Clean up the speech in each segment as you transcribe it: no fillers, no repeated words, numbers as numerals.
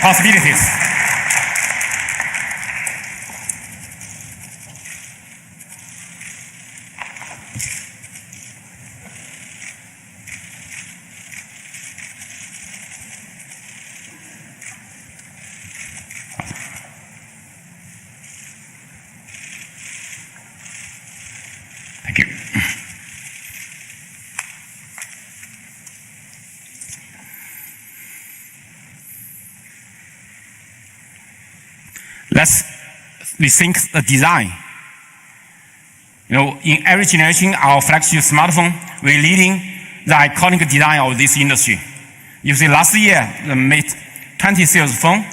possibilities. Thank you. Let's rethink the design. In every generation, our flagship smartphone, we're leading the iconic design of this industry. You see, last year, the Mate 20 series phone,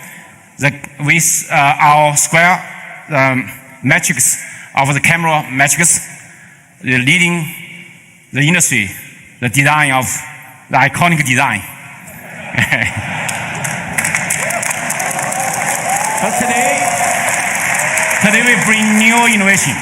with our square metrics of the camera metrics, leading the industry, the design of the iconic design. But today we bring new innovation.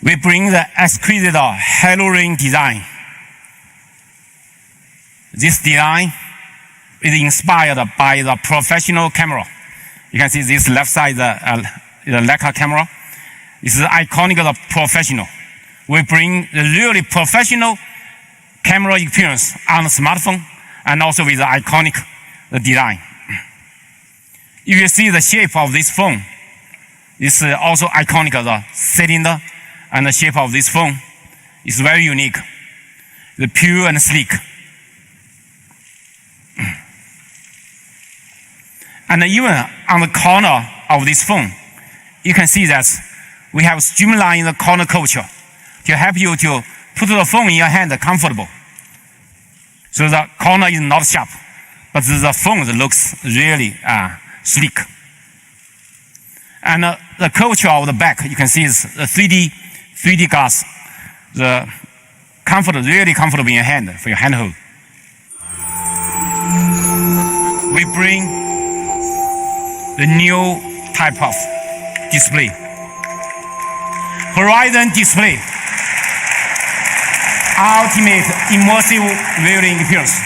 We bring the exquisite Halo Ring design. This design is inspired by the professional camera. You can see this left side, the Leica camera. This is iconic of the professional. We bring the really professional camera experience on the smartphone and also with the iconic design. If you see the shape of this phone, it's also iconic of the cylinder and the shape of this phone is very unique. It's pure and sleek. And even on the corner of this phone, you can see that we have streamlined the corner curvature to help you to put the phone in your hand comfortable. So the corner is not sharp, but the phone looks really sleek. And the curvature of the back, you can see is the 3D glass. The comfort, really comfortable in your hand for your handhold. We bring the new type of display. Horizon display. Ultimate immersive viewing experience.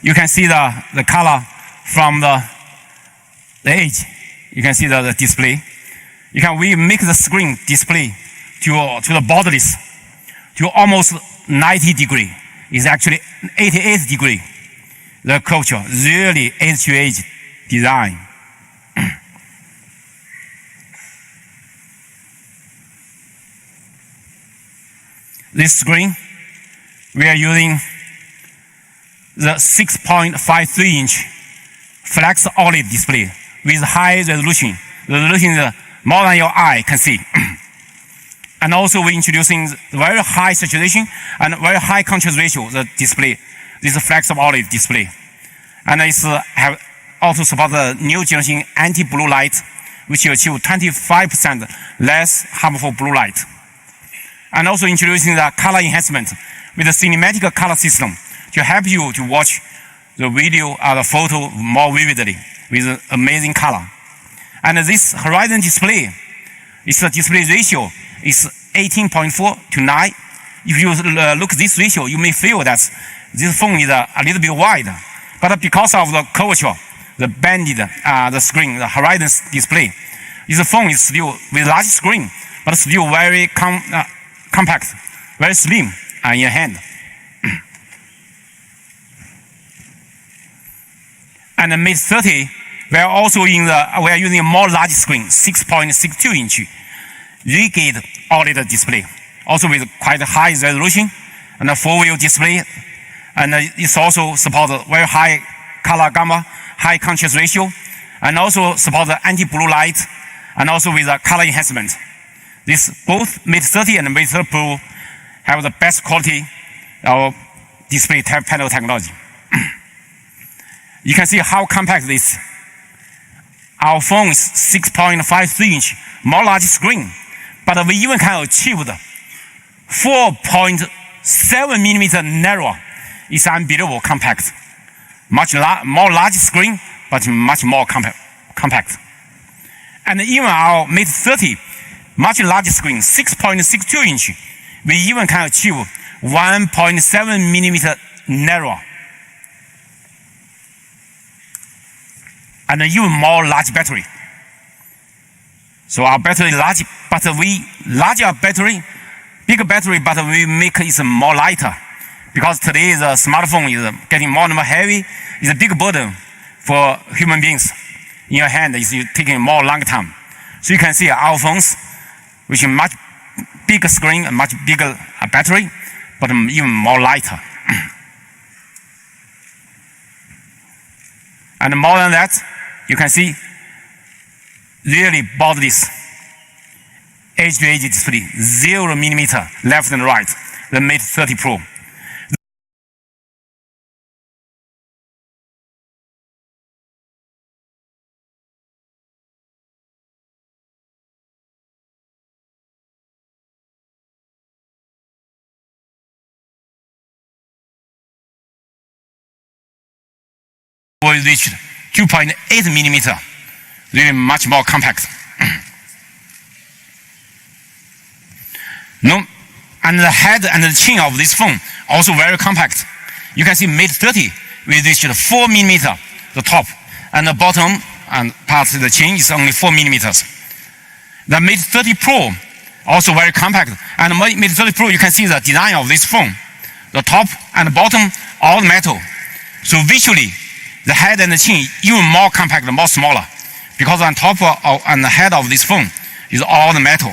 You can see the color from the edge. You can see the display. We make the screen display to the borderless to almost 90 degree. It's actually 88 degree. The curvature, really edge-to-edge design. This screen, we are using the 6.53-inch flex OLED display with high resolution. The resolution is more than your eye can see. And also we're introducing very high saturation and very high contrast ratio, the display. This is flex OLED display. And it's have also support the new generation anti-blue light, which will achieve 25% less harmful blue light. And also introducing the color enhancement with a cinematic color system to help you to watch the video or the photo more vividly with amazing color. And this Horizon display, its display ratio is 18.4 to 9. If you look at this ratio, you may feel that this phone is a little bit wide. But because of the curvature, the banded the screen, the Horizon display, this phone is still with large screen, but still very compact, very slim in your hand. And the Mate 30, we are using a more large screen, 6.62 inch, rigid OLED display, also with quite high resolution and a 4-view display, and it's also support very high color gamma, high contrast ratio, and also support the anti-blue light, and also with a color enhancement. This both Mate 30 and Mate 30 Pro have the best quality of display panel technology. You can see how compact this. Our phone is 6.53 inch, more large screen, but we even can achieve the 4.0 7 millimeter narrower. It's unbelievable compact. Much more large screen, but much more compact. And even our Mate 30, much larger screen, 6.62 inch, we even can achieve 1.7 millimeter narrower. And even more large battery. So our battery large, but we larger battery, bigger battery, but we make it more lighter. Because today the smartphone is getting more and more heavy. It's a big burden for human beings. In your hand, it's taking more long time. So you can see our phones, which is much bigger screen and much bigger battery, but even more lighter. And more than that, you can see really borderless edge-to-edge display, 0 millimeter left and right, the Mate 30 Pro. We reached 2.8 millimeter, really much more compact. No, and the head and the chin of this phone also very compact. You can see Mate 30, we reached 4 millimeter, the top, and the bottom and part of the chin is only 4 millimeters. The Mate 30 Pro also very compact, and Mate 30 Pro, you can see the design of this phone, the top and the bottom all metal. So visually, the head and the chin even more compact, more smaller, because on top and the head of this phone is all the metal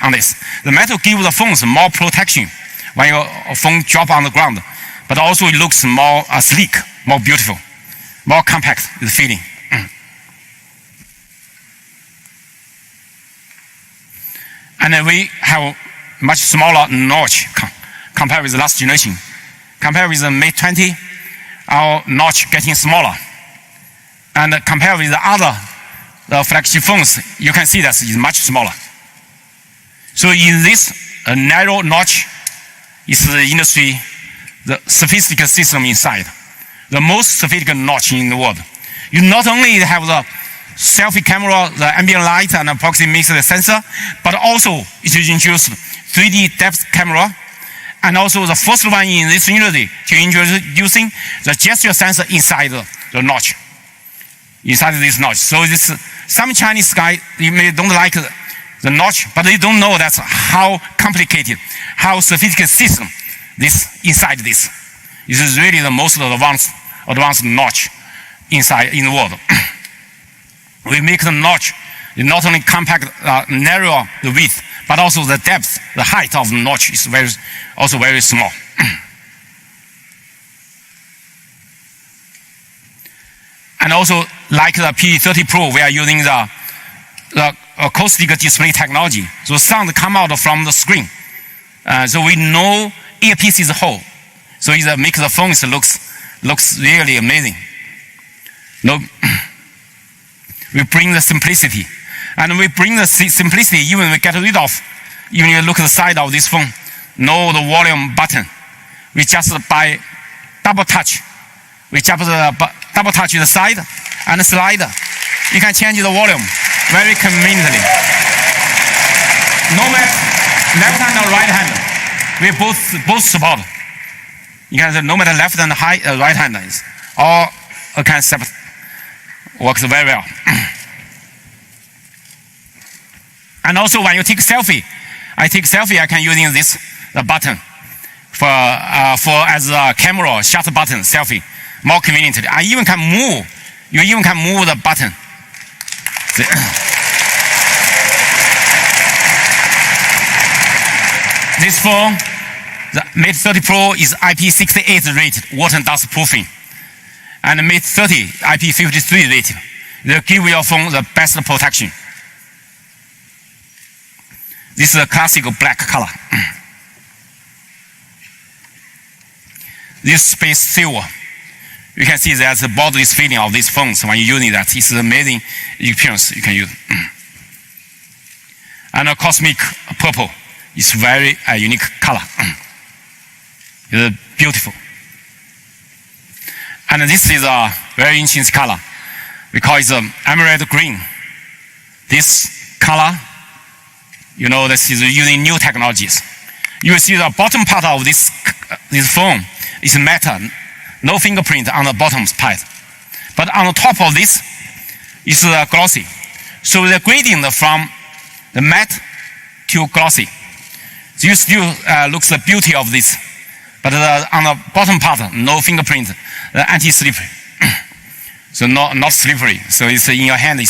on this. The metal gives the phones more protection when your phone drop on the ground, but also it looks more sleek, more beautiful, more compact is the feeling. And then we have much smaller notch compared with the last generation. Compared with the Mate 20, our notch getting smaller. And compared with the other flagship phones, you can see that it's much smaller. So in this narrow notch is the industry, the sophisticated system inside. The most sophisticated notch in the world. You not only have the selfie camera, the ambient light and the proximity sensor, but also it introduced 3D depth camera, and also the first one in this industry to introducing the gesture sensor inside the notch, inside this notch. So this, some Chinese guy, you may don't like the notch, but they don't know that's how complicated, how sophisticated system this inside this. This is really the most advanced notch inside in the world. We make the notch not only compact, narrow the width, but also the depth, the height of the notch is also very small. And also, like the P30 Pro, we are using the acoustic display technology. So sound come out from the screen. So we know earpiece is whole. So it makes the phones looks really amazing. No, we bring the simplicity. And we bring the simplicity, even we get rid of, even you look at the side of this phone, no the volume button. We just by double touch. We just double touch the side and the slider. You can change the volume very conveniently. No matter left hand or right hand, we both support. You can say no matter left and right hand is all can separate. Works very well. And also when you take selfie, I can using this the button for as a camera shutter button selfie more conveniently. I even can move. You even can move the button. This phone, the Mate 30 Pro is IP68 rated, water and dust proofing. And the Mate 30 IP53 rated. They give your phone the best protection. This is a classic black color. This space silver. You can see there's a borderless feeling of these phones when you're using that. It's an amazing experience you can use. And a cosmic purple is very unique color. It's beautiful. And this is a very interesting color. We call it emerald green. This color, this is using new technologies. You will see the bottom part of this phone is matte, no fingerprint on the bottom part. But on the top of this is glossy. So the gradient from the matte to glossy. So you still looks the beauty of this. But on the bottom part, no fingerprint, anti-slippery. So not slippery. So it's in your hand, it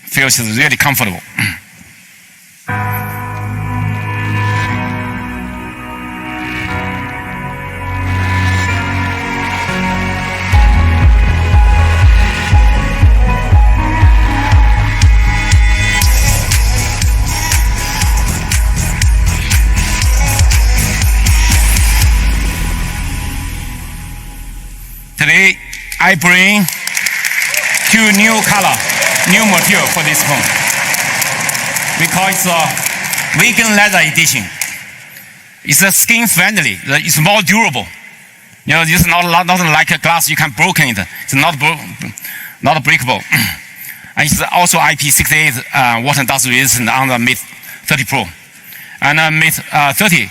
feels really comfortable. Today, I bring two new color, new material for this phone. We call it vegan leather edition. It's skin friendly. It's more durable. It's not like a glass you can broken it. It's not breakable. And it's also IP68 water and dust resistant on the Mate 30 Pro. And Mate 30,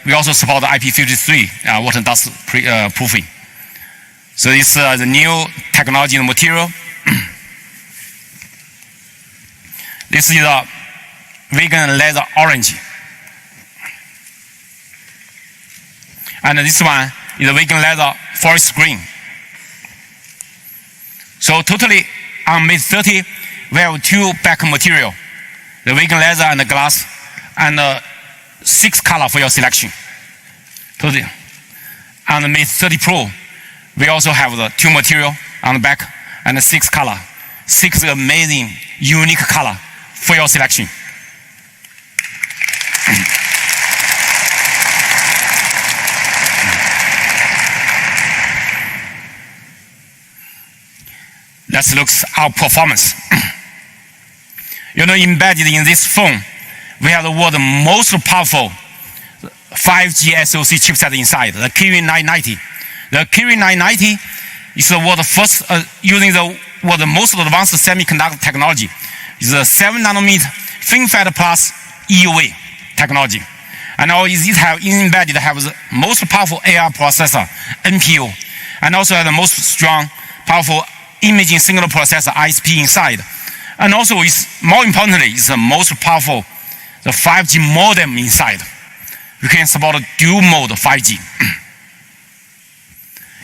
we also support the IP53 water and dust proofing. So this is the new technology and material. This is a vegan leather orange. And this one is a vegan leather forest green. So totally on Mate 30, we have two back material, the vegan leather and the glass, and 6 color for your selection. Totally. On the Mate 30 Pro, we also have the 2 material on the back and 6 color. 6 amazing, unique color for your selection. Let's look at our performance. Embedded in this phone, we have the world's most powerful 5G SoC chipset inside, the Kirin 990. The Kirin 990 is the world's first using the world's most advanced semiconductor technology. It's a 7 nanometer FinFET plus EUV technology. And now it have embedded have the most powerful AI processor, NPU, and also has the most strong, powerful imaging signal processor, ISP inside. And also, more importantly, it's the most powerful, the 5G modem inside. We can support dual mode 5G.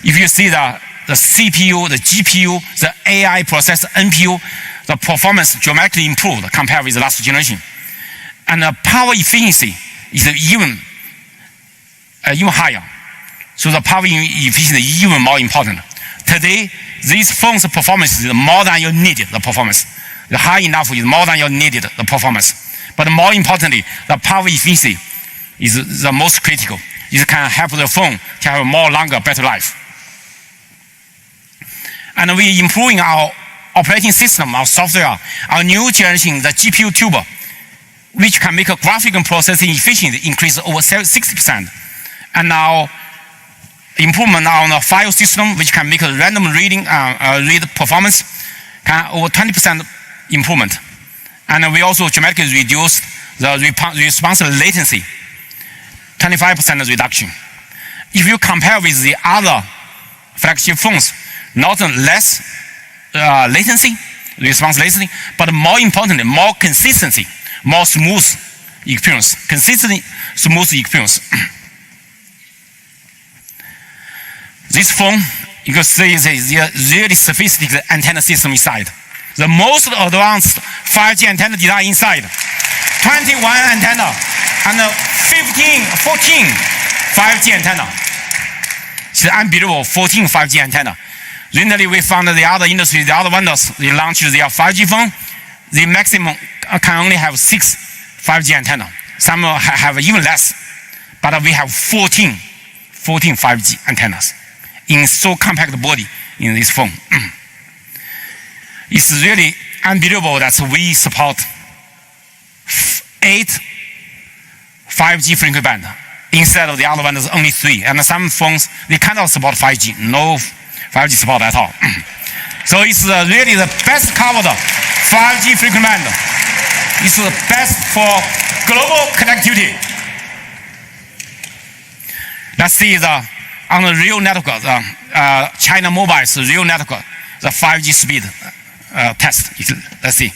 If you see the CPU, the GPU, the AI processor, NPU, the performance dramatically improved compared with the last generation. And the power efficiency is even higher. So the power efficiency is even more important. Today, these phones' performance is more than you needed, the performance. The high enough is more than you needed, the performance. But more importantly, the power efficiency is the most critical. It can help the phone to have a more longer, better life. And we're improving our operating system, our software, our new generation, the GPU tuber, which can make a graphical processing efficiency increase over 60%. And now improvement on the file system, which can make a random read performance, can over 20% improvement. And we also dramatically reduce the response latency, 25% reduction. If you compare with the other flagship phones, not less response latency, but more importantly, more consistency, more smooth experience, consistent, smooth experience. This phone, you can see, is a really sophisticated antenna system inside. The most advanced 5G antenna design inside. 21 antenna and 14 5G antenna. It's unbelievable, 14 5G antenna. Recently, we found the other industry, the other vendors, they launched their 5G phone. The maximum can only have 6 5G antenna. Some have even less. But we have 14 5G antennas in so compact body in this phone. It's really unbelievable that we support 8 5G frequency band instead of the other one is only 3. And some phones, they cannot support 5G, no 5G support at all. So it's really the best covered 5G frequent band. It's the best for global connectivity. Let's see on the real network, China Mobile's real network, the 5G speed test. Let's see.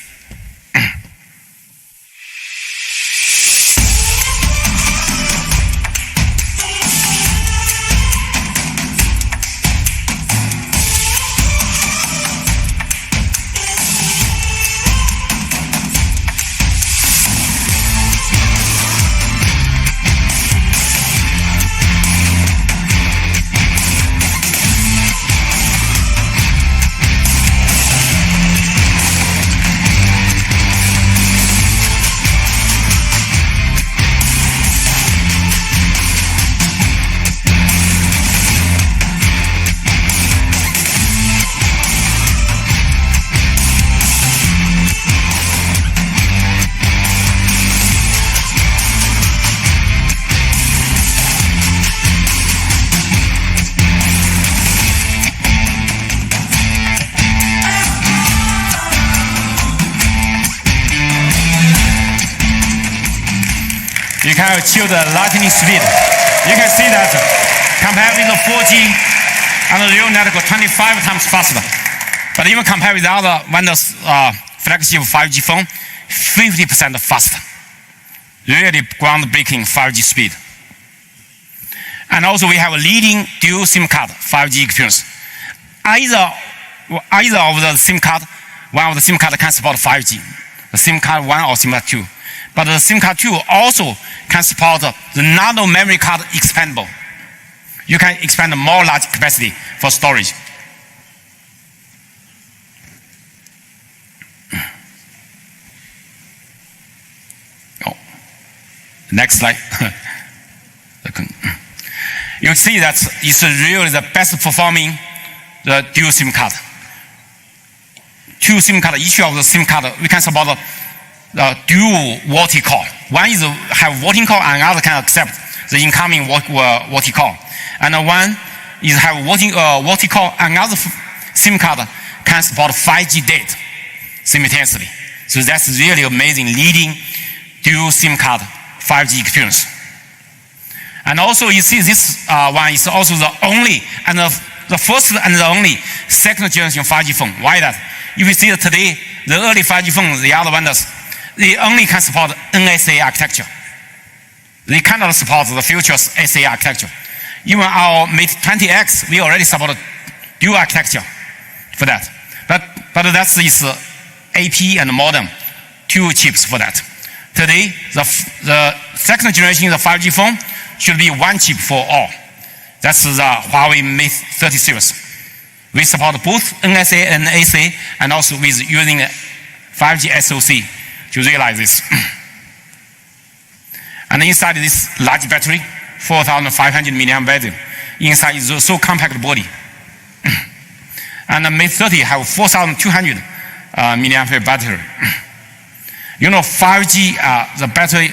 You can achieve the lightning speed. You can see that compared with the 4G and the real network, 25 times faster. But even compared with the other vendors' flagship 5G phone, 50% faster. Really groundbreaking 5G speed. And also we have a leading dual SIM card 5G experience. Either of the SIM card, one of the SIM card can support 5G. The SIM card 1 or SIM card 2. But the SIM card 2 also can support the nano memory card expandable. You can expand more large capacity for storage. Oh, next slide. You see that it's really the best performing the dual SIM card. 2 SIM card, each of the SIM card, we can support the dual VoLTE call. One is have VoLTE call and another can accept the incoming VoLTE call. And one is have VoLTE call and another SIM card can support 5G data simultaneously. So that's really amazing leading dual SIM card 5G experience. And also you see this one is also the only and the first and the only second generation 5G phone. Why that? If you see that today, the early 5G phones, the other vendors, they only can support NSA architecture. They cannot support the future SA architecture. Even our Mate 20X, we already support dual architecture for that. But that's is AP and modem, 2 chips for that. Today, the second generation of the 5G phone should be 1 chip for all. That's the Huawei Mate 30 series. We support both NSA and SA, and also with using 5G SoC to realize this. And inside this large battery, 4,500 milliamp battery, inside is so compact body. And the Mate 30 have 4,200 milliampere battery. You know, 5G, the battery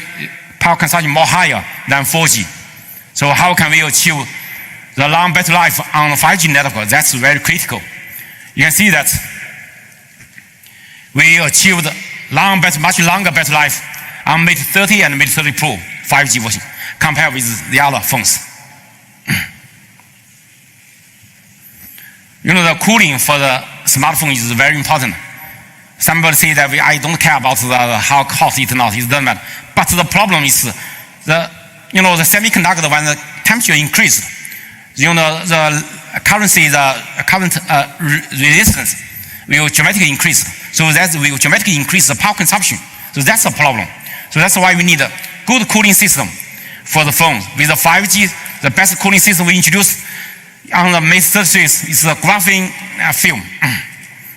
power consumption more higher than 4G. So how can we achieve the long battery life on the 5G network? That's very critical. You can see that we achieved much longer battery life on Mate 30 and Mate 30 Pro 5G version compared with the other phones. You know, the cooling for the smartphone is very important. Somebody say that I don't care about how hot it is not, it doesn't matter. But the problem is the semiconductor, when the temperature increased, the current resistance will dramatically increase. So that will dramatically increase the power consumption. So that's a problem. So that's why we need a good cooling system for the phone. With the 5G, the best cooling system we introduced on the Mate 30 series is the graphene film,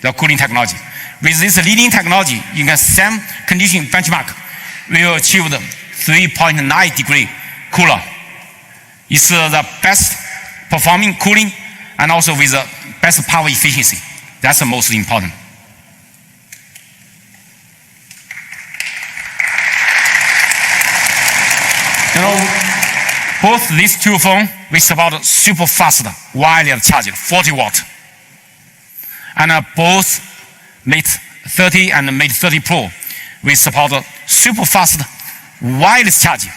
the cooling technology. With this leading technology, in the same condition benchmark, we will achieve the 3.9 degree cooler. It's the best performing cooling and also with the best power efficiency. That's the most important. Both these two phones, we support super fast wireless charging, 40 watt. And both Mate 30 and Mate 30 Pro, we support super fast wireless charging.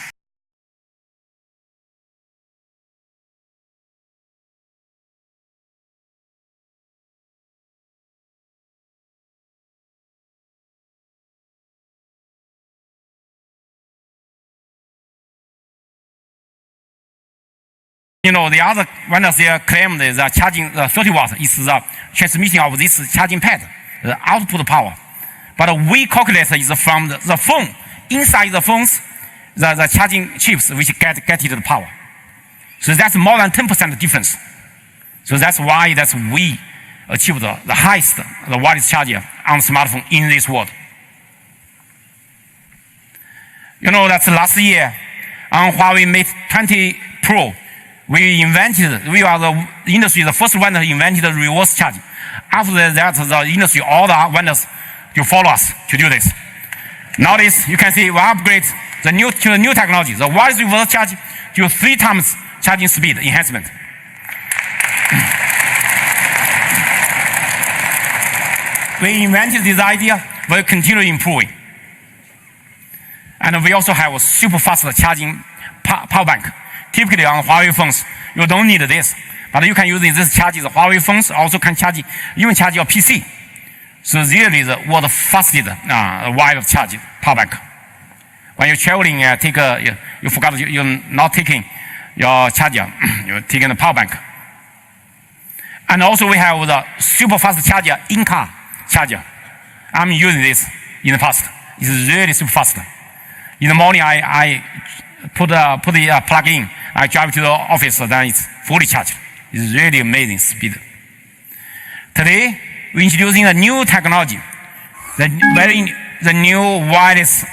You know, the other vendors, they claim the charging 30 watts is the transmission of this charging pad, the output power. But we calculate is from the phone, inside the phones, the charging chips which get it the power. So that's more than 10% difference. So that's why we achieved the highest the wireless charger on smartphone in this world. You know, that's last year on Huawei Mate 20 Pro, we are the industry, the first one that invented the reverse charging. After that, the industry, all the vendors to follow us to do this. Nowadays, you can see we upgrade to the new technology, the wireless reverse charge to 3 times charging speed enhancement. We invented this idea, we'll continue improving. And we also have a super fast charging power bank. Typically on Huawei phones, you don't need this, but you can use this charge. The Huawei phones also can charge, even charge your PC. So really the world's fastest wireless charge power bank. When you're traveling, you forgot you're not taking your charger, you're taking the power bank. And also we have the super fast charger in-car charger. I'm using this in the past. It's really super fast. In the morning, I put the plug in. I drive to the office, then it's fully charged. It's really amazing speed. Today, we're introducing a new technology, the new wireless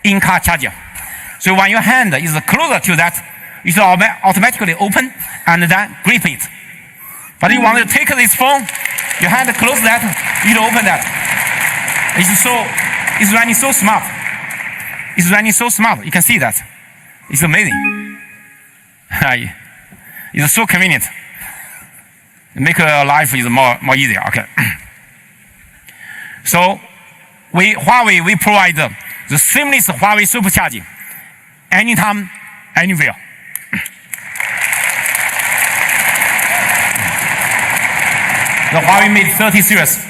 in-car charger. So when your hand is closer to that, it will automatically open and then grip it. But you want to take this phone, your hand close that, it will open that. It's running so smart. It's running so smart. You can see that. It's amazing. It's so convenient. Make life is more easier. Okay. So Huawei, we provide the seamless Huawei supercharging anytime, anywhere. The Huawei Mate 30 series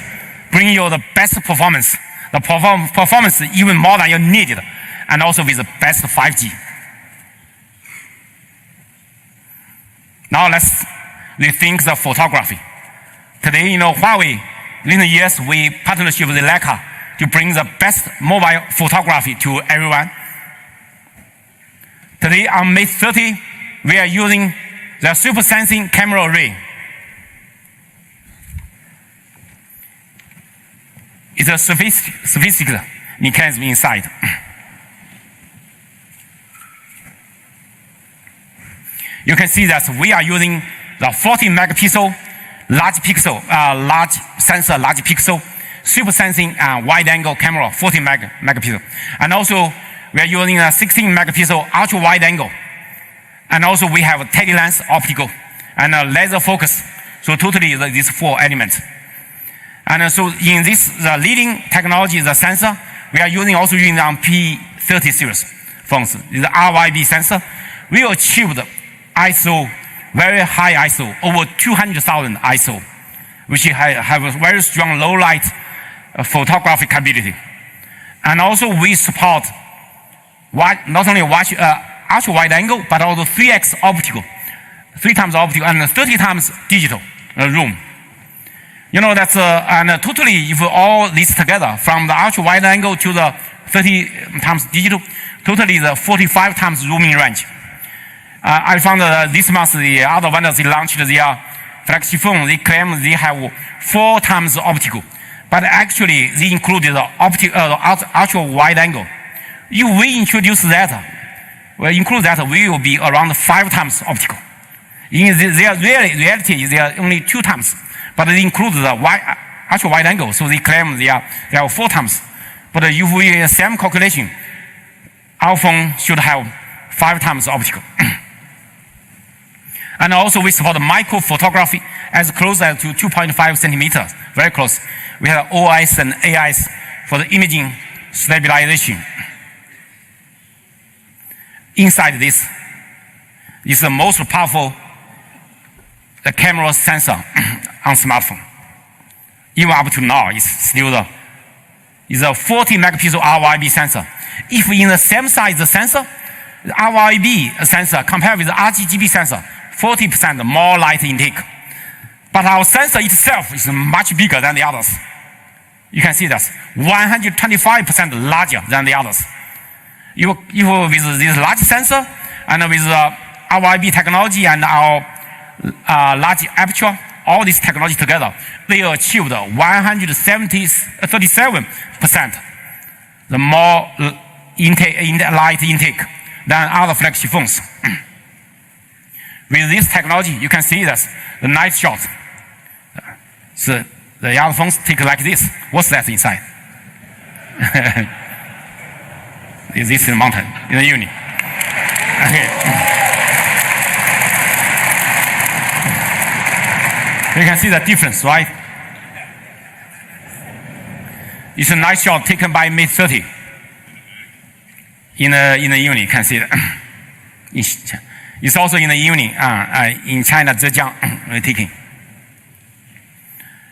bring you the best performance. The performance even more than you needed, and also with the best 5G. Now let's rethink the photography. Today, you know, Huawei, in the years, we partnership with Leica to bring the best mobile photography to everyone. Today on Mate 30, we are using the super sensing camera array. It's a sophisticated mechanism inside. You can see that we are using the 40 megapixel large sensor, large pixel, super sensing wide angle camera, 40 megapixel. And also we are using a 16 megapixel ultra wide angle. And also we have a tele lens optical and a laser focus. So totally these 4 elements. And so in this, the leading technology, the sensor, we are also using on P30 series phones. The RYB sensor. We achieved ISO, very high ISO, over 200,000 ISO, which have a very strong low light photographic capability. And also we support not only ultra wide angle, but also 3x optical, 3 times optical and 30 times digital zoom. You know, that's and totally, if all these together, from the ultra wide angle to the 30 times digital, totally the 45 times zooming range. I found this month the other vendors, they launched their flagship phone. They claim they have 4 times optical, but actually they included the ultra wide angle. If we introduce that, we will be around 5 times optical. In their reality, they are only 2 times. But they include the ultra wide angle, so they claim they are 4 times. But if we same calculation, our phone should have 5 times optical. And also we support micro photography as close as to 2.5 centimeters, very close. We have OIS and AIS for the imaging stabilization. Inside this is the most powerful camera sensor on smartphone. Even up to now, it's still a 40 megapixel RYB sensor. If in the same size the sensor, the RYB sensor compared with the RGB sensor, 40% more light intake. But our sensor itself is much bigger than the others. You can see that 125% larger than the others. With this large sensor and with RYB technology and our large aperture, all this technology together, they achieved 137% the more light intake than other flagship phones. With this technology, you can see that the night shot. So the other phones take like this. What's that inside? This is the mountain in the uni. Okay. You can see the difference, right? It's a nice shot taken by Mate 30 in the evening. You can see it. It's also in the evening in China, Zhejiang, taking.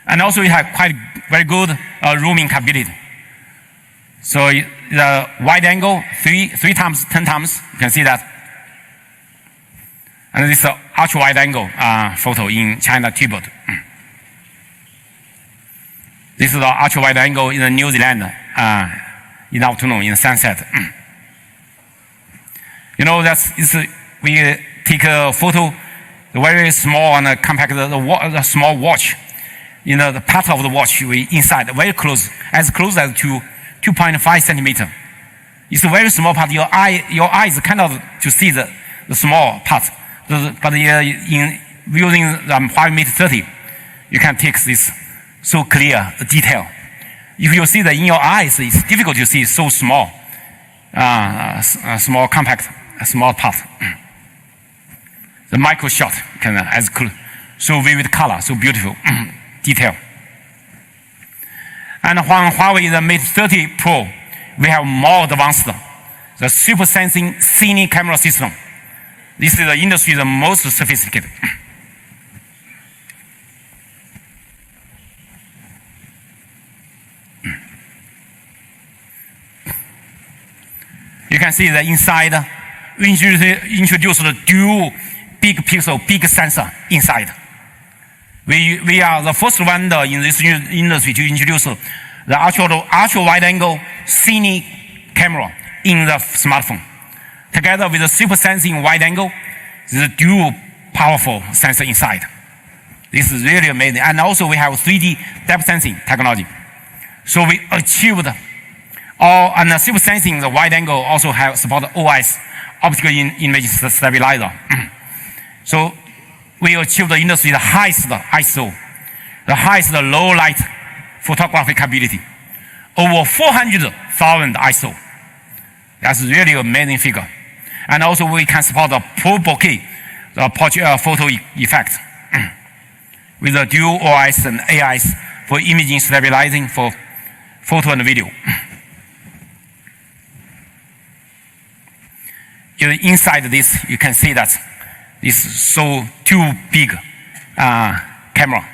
And also we have very good zooming capability. So the wide angle, 3 times, 10 times, you can see that. And this is ultra wide angle photo in China, Tibet. This is the ultra wide angle in New Zealand in the afternoon, in the sunset. You know, we take a photo, very small and compact, the small watch. You know, the part of the watch we inside, very close as to 2.5 centimeter. It's a very small part. Your eyes kind of to see the small part. But in using the Huawei Mate 30, you can take this so clear detail. If you see that in your eyes, it's difficult to see so small, small compact, small part. The micro shot can as close, so vivid color, so beautiful detail. And on Huawei the Mate 30 Pro, we have more advanced the super sensing cine camera system. This is the industry's most sophisticated. You can see that inside we introduced the dual big pixel, big sensor inside. We are the first one in this industry to introduce the ultra wide angle cine camera in the smartphone. Together with the super sensing wide angle, the dual powerful sensor inside. This is really amazing. And also we have 3D depth sensing technology. So we achieved all, and the super sensing, the wide angle also have support OIS, optical image stabilizer. So we achieved the industry's highest ISO, the highest low light photography capability, over 400,000 ISO. That's really amazing figure. And also we can support the pubg, the portrait photo effect, with the dual OIS and AIS for imaging stabilizing for photo and video. Inside this, you can see that this is so too big camera,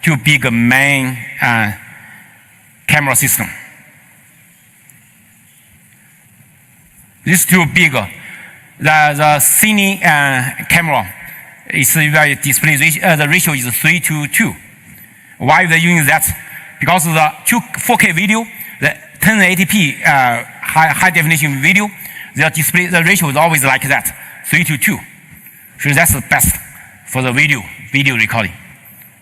too big main camera system. This is too big. The cine camera is very display the ratio is 3:2. Why they using that? Because the 4K video, the 1080p high definition video, the display the ratio is always like that, 3:2. So that's the best for the video recording.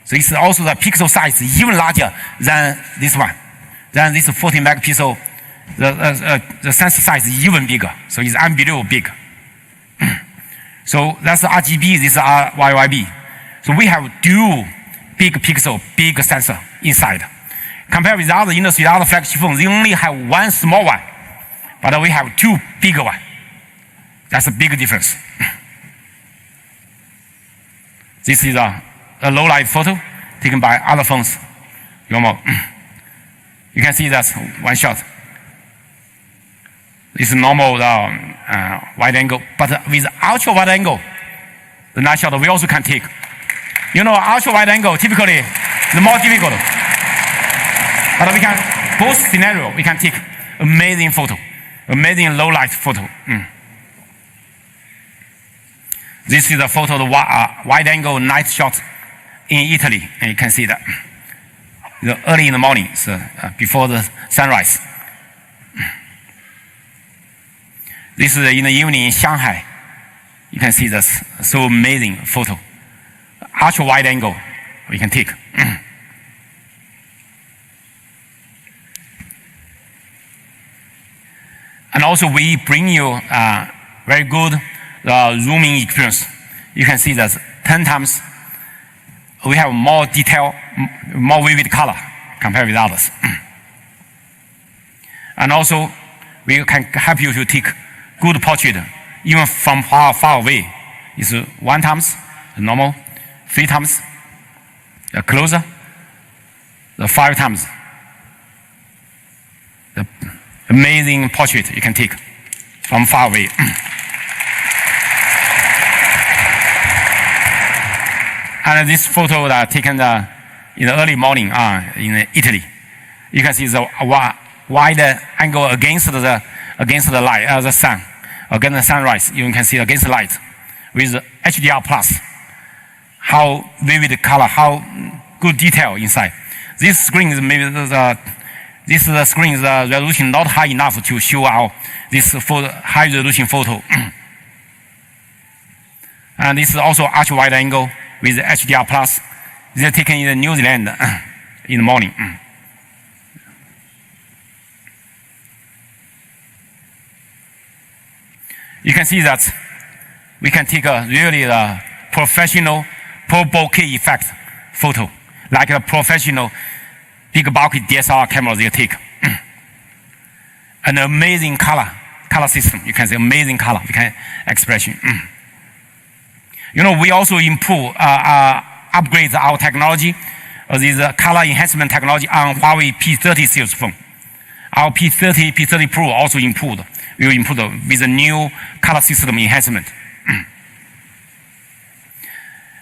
So it's also the pixel size even larger than this one. Then this 40 megapixel, the sensor size is even bigger. So it's unbelievable big. So that's the RGB, this is RYB. So we have dual big pixel, big sensor inside. Compared with the other industry, the other flagship phones, they only have one small one, but we have two bigger ones. That's a big difference. This is a low light photo taken by other phones. You can see that's one shot. This is normal wide angle, but with ultra wide angle, the night shot we also can take. Ultra wide angle typically is more difficult, but we can both scenario we can take amazing photo, amazing low light photo. This is a photo of the wide angle night shot in Italy, and you can see that early in the morning, so before the sunrise. This is in the evening in Shanghai. You can see this so amazing photo, ultra wide angle we can take. And also we bring you very good zooming experience. You can see that 10 times we have more detail, more vivid color compared with others. And also we can help you to take good portrait even from far away. It's 1 times normal, 3 times closer, 5 times. The amazing portrait you can take from far away. And this photo taken in the early morning in Italy. You can see the wide angle against the light, the sun, against the sunrise. You can see against the light with HDR plus. How vivid color, how good detail inside. This screen is maybe this screen is resolution not high enough to show out this high resolution photo. And this is also ultra wide angle with HDR plus. These are taken in New Zealand in the morning. You can see that we can take a really professional pubg effect photo, like a professional big bulky DSLR camera they take. An amazing color system. You can see amazing color expression. We also improve, upgrade our technology, this color enhancement technology on Huawei P30 series phone. Our P30, P30 Pro also improved. We will improve with a new color system enhancement.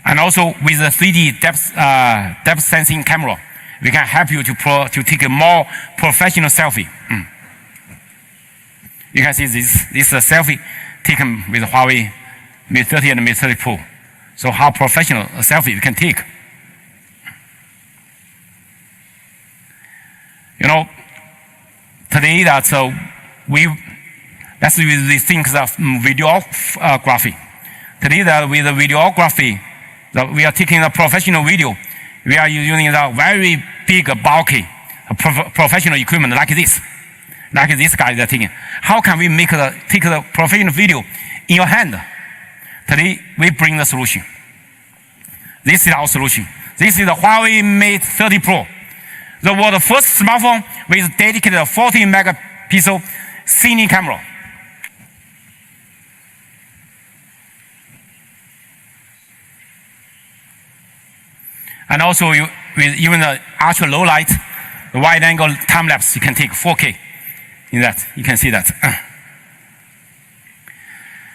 And also with the 3D depth sensing camera, we can help you to take a more professional selfie. You can see this selfie taken with Huawei Mate 30 and Mate 30 Pro. So how professional a selfie you can take. Today that's with the things of videography. Today with the videography, we are taking a professional video. We are using a very big, bulky, professional equipment like this guy is taking. How can we take the professional video in your hand? Today, we bring the solution. This is our solution. This is the Huawei Mate 30 Pro. The world's first smartphone with dedicated 14 megapixel cine camera. And also with even the ultra low light, the wide angle time lapse, you can take 4K in that. You can see that.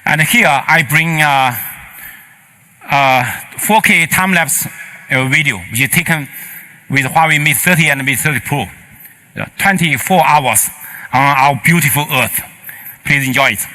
And here I bring 4K time lapse video, which is taken with Huawei Mate 30 and Mate 30 Pro. 24 hours on our beautiful Earth. Please enjoy it.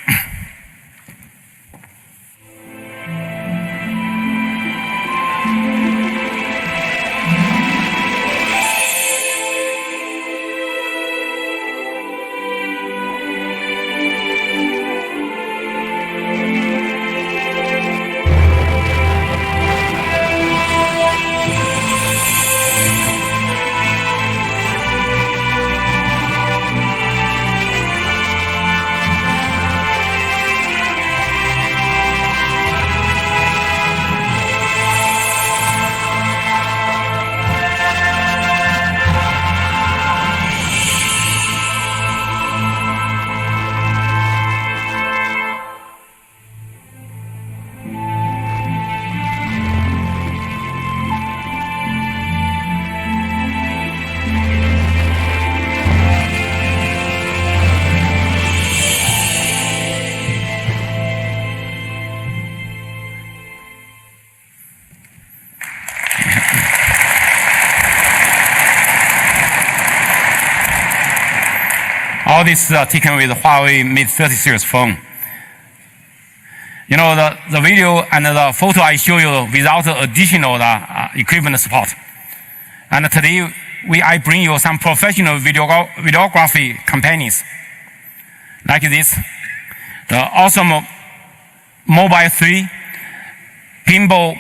All this taken with Huawei Mate 30 series phone. You know, the video and the photo I show you without additional equipment support. And today, I bring you some professional videography companions like this. The awesome Mobile 3 gimbal,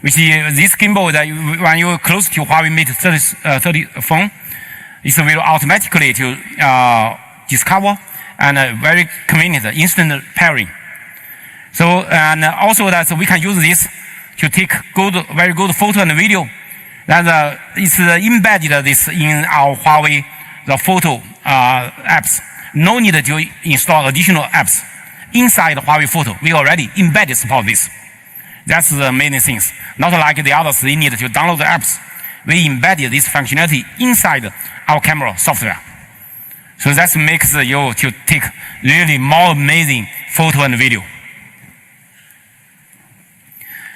which is this gimbal that when you're close to Huawei Mate 30 phone, it will automatically to discover and very convenient instant pairing. So, and also that we can use this to take very good photo and video. That it's embedded this in our Huawei photo apps. No need to install additional apps inside Huawei Photo. We already embedded support this. That's the amazing things. Not like the others, they need to download the apps. We embedded this functionality inside our camera software. So that makes you to take really more amazing photo and video.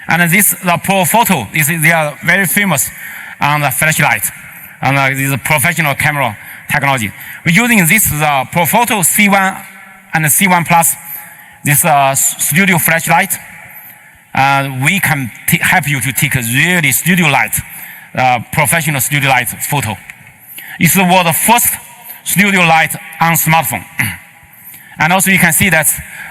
And the Pro Photo, they are very famous on the flashlight, and this professional camera technology. We're using this Pro Photo C1 and C1 Plus, this studio flashlight. We can help you to take a really studio light, professional studio light photo. It's the first studio light on smartphone. And also you can see that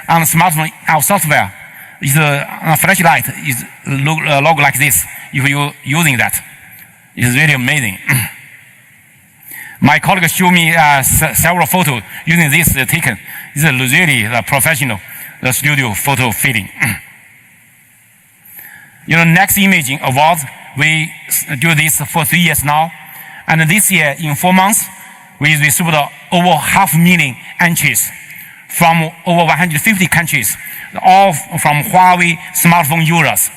on the smartphone, our software, a flashlight is logo like this if you're using that. It's really amazing. My colleague showed me several photos using this taken. It's really professional studio photo feeding. You know, next imaging award, we do this for 3 years now. And this year, in 4 months, we received over 500,000 entries from over 150 countries, all from Huawei smartphone users.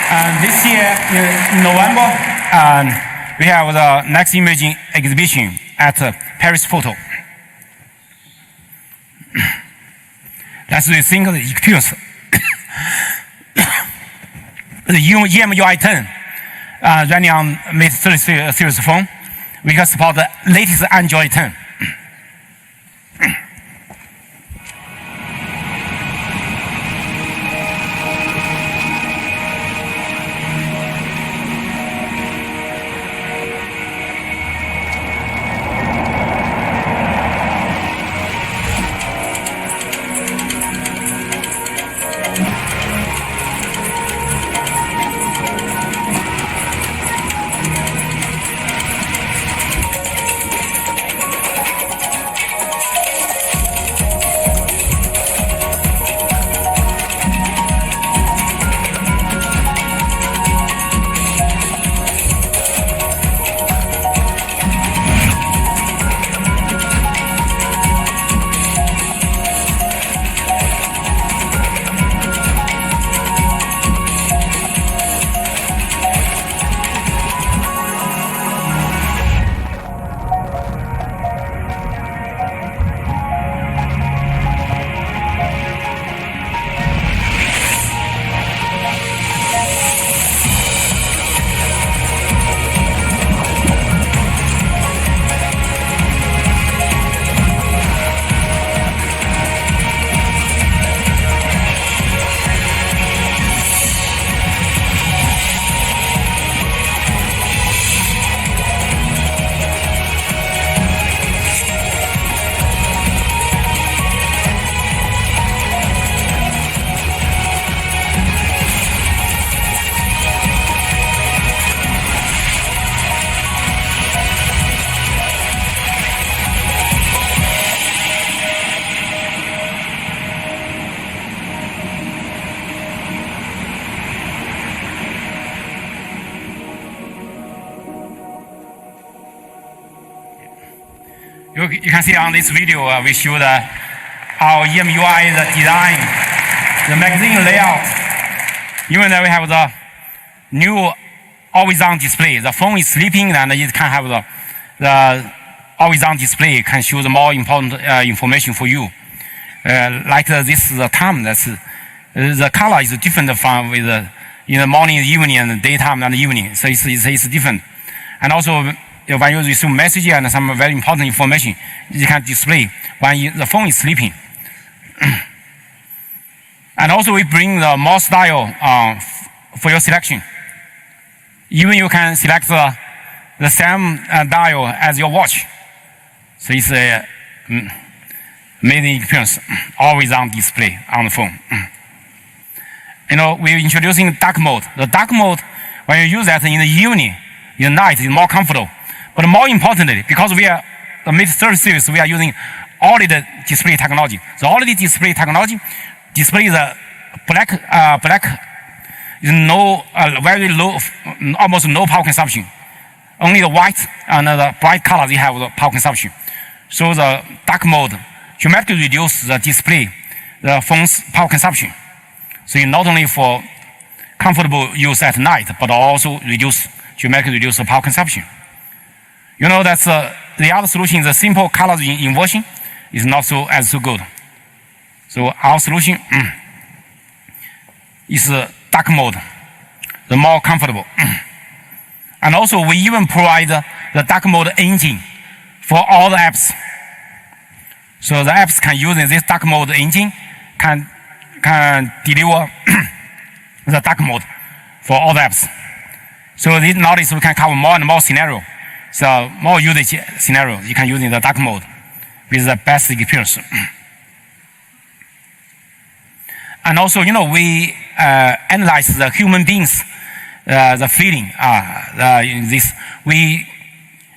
And this year, in November, we have the next imaging exhibition at Paris Photo. That's the single experience. The EMUI 10 running on Mate 30 series phone. We can support the latest Android 10. You can see on this video, we show our EMUI, the design, the magazine layout. Even though we have the new always-on display, the phone is sleeping and it can have the always-on display, can show the more important information for you. Like this is the time. The color is different from in the morning, evening, and daytime and evening. So it's different. And also, when you receive message and some very important information, you can display when the phone is sleeping. And also, we bring the more style for your selection. Even you can select the same dial as your watch. So it's a amazing experience, always on display on the phone. We're introducing dark mode. The dark mode, when you use that in the evening, in the night, it's more comfortable. But more importantly, because we are the mid-30 series, we are using OLED display technology. The OLED display technology displays a black is very low, almost no power consumption. Only the white and the bright colors they have the power consumption. So the dark mode dramatically reduces the display, the phone's power consumption. So you not only for comfortable use at night, but also dramatically reduce the power consumption. That's the other solution. The simple color inversion is not so good. So our solution is dark mode, the more comfortable. And also we even provide the dark mode engine for all the apps. So the apps can use this dark mode engine, can deliver the dark mode for all the apps. So nowadays we can cover more and more scenarios. So more usage scenarios you can use in the dark mode with the best experience. And also, we analyze the human beings, the feeling,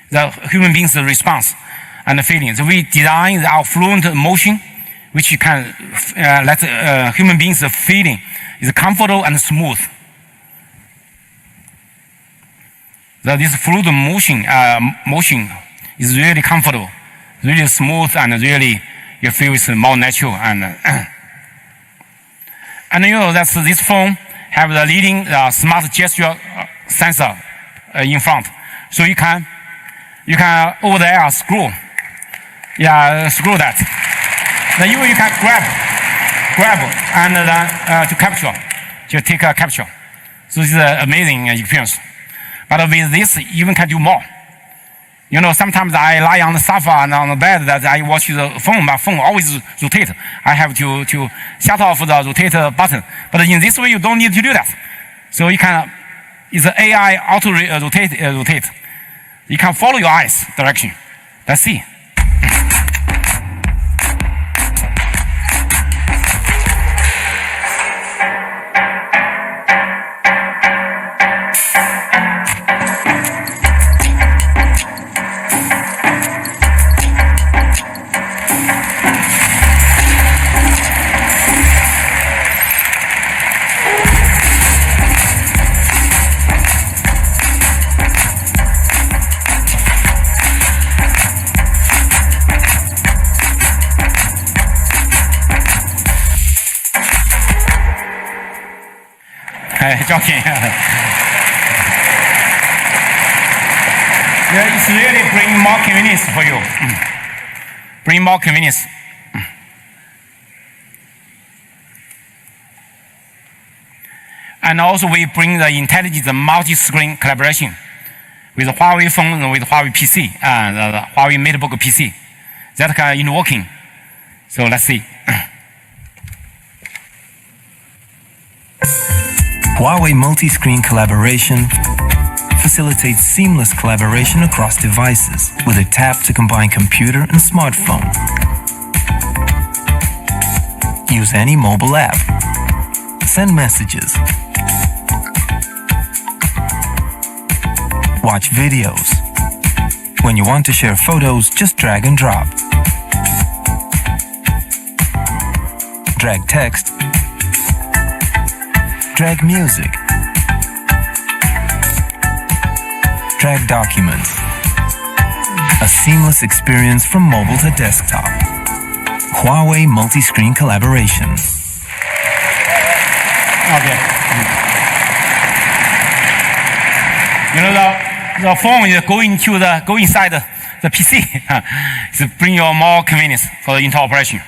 the human beings' response and the feeling. So we design our fluent motion, which you can let human beings' feeling is comfortable and smooth. This fluid motion is really comfortable, really smooth, and really you feel it's more natural. And that's this phone have the leading smart gesture sensor in front, so you can over there scroll that. Then you can grab and to take a capture. So it's an amazing experience. But with this, you even can do more. Sometimes I lie on the sofa and on the bed that I watch the phone. My phone always rotate. I have to shut off the rotate button. But in this way, you don't need to do that. So it's an AI auto rotate. You can follow your eyes direction. Let's see. Joking. It's really bring more convenience for you. Bring more convenience. And also we bring the intelligent multi-screen collaboration with the Huawei phone and with Huawei PC, the Huawei MateBook PC. That is working. So let's see. Huawei multi-screen collaboration facilitates seamless collaboration across devices with a tap to combine computer and smartphone. Use any mobile app. Send messages. Watch videos. When you want to share photos, just drag and drop. Drag text. Drag music. Drag documents. A seamless experience from mobile to desktop. Huawei multi-screen collaboration. Okay. You know, the phone is go inside the PC to bring you more convenience for the interoperation.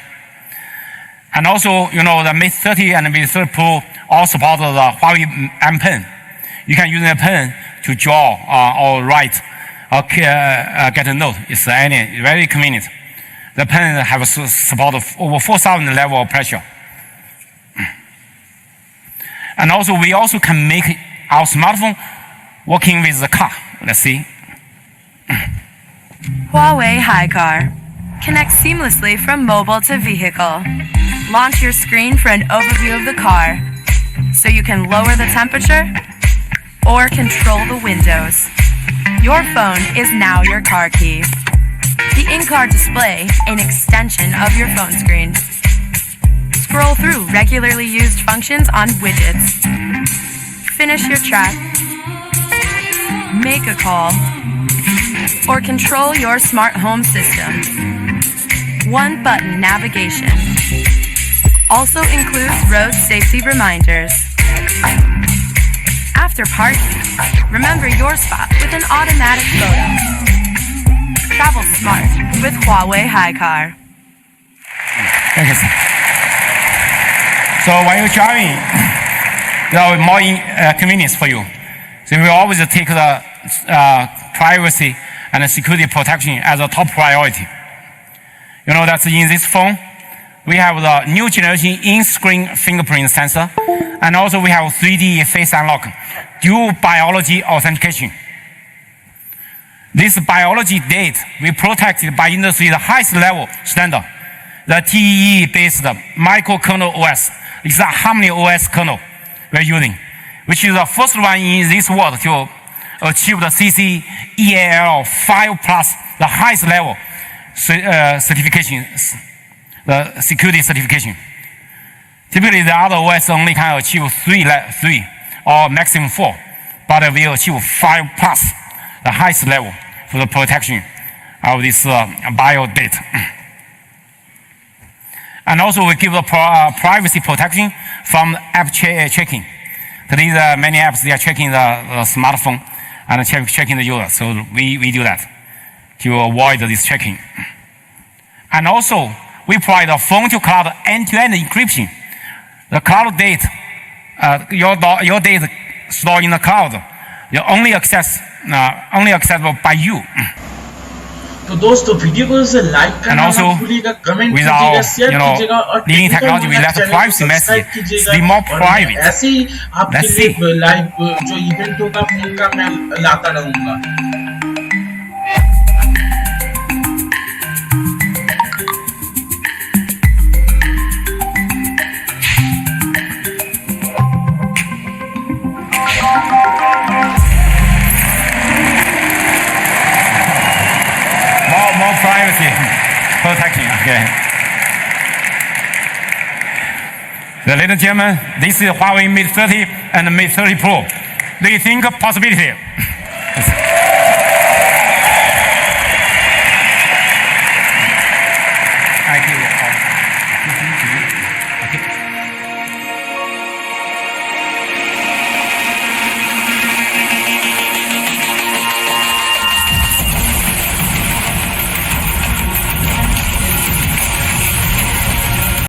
And also, you know, the Mate 30 and Mate 30 Pro all support the Huawei M Pen. You can use the pen to draw or write or get a note. It's very convenient. The pen have support of over 4,000 level of pressure. And also, we also can make our smartphone working with the car. Let's see. Huawei HiCar. Connect seamlessly from mobile to vehicle. Launch your screen for an overview of the car, so you can lower the temperature or control the windows. Your phone is now your car key. The in-car display, an extension of your phone screen. Scroll through regularly used functions on widgets. Finish your track. Make a call. Or control your smart home system. One button navigation. Also includes road safety reminders. After parking, remember your spot with an automatic photo. Travel smart with Huawei HiCar. Thank you, sir. So when you're driving, there will be more convenience for you. So we always take the privacy and security protection as a top priority. You know that in this phone, we have the new generation in-screen fingerprint sensor, and also we have 3D face unlock, dual biology authentication. This biology data we protected by industry's highest level standard, the TEE-based microkernel OS. It's a Harmony OS kernel we're using, which is the first one in this world to achieve the CC-EAL 5+, the highest level certification, the security certification. Typically, the other OS only can achieve 3 or maximum 4, but we achieve 5+, the highest level for the protection of this bio data. And also, we give the privacy protection from app checking. Today, many apps, they are checking the smartphone and checking the user. So we do that to avoid this checking. And also, we provide a phone-to-cloud end-to-end encryption. The cloud data, your data stored in the cloud, you're only accessible by you. तो दोस्तों video को से like करना मत भूलिएगा, comment कीजिएगा, share कीजिएगा और leading technology with that privacy message, be more private. ऐसे ही आपके लिए लाइव जो इवेंट होगा उनका मैं लाता रहूंगा. More privacy protection. Okay. So, ladies and gentlemen, this is Huawei Mate 30 and Mate 30 Pro. They think of possibility.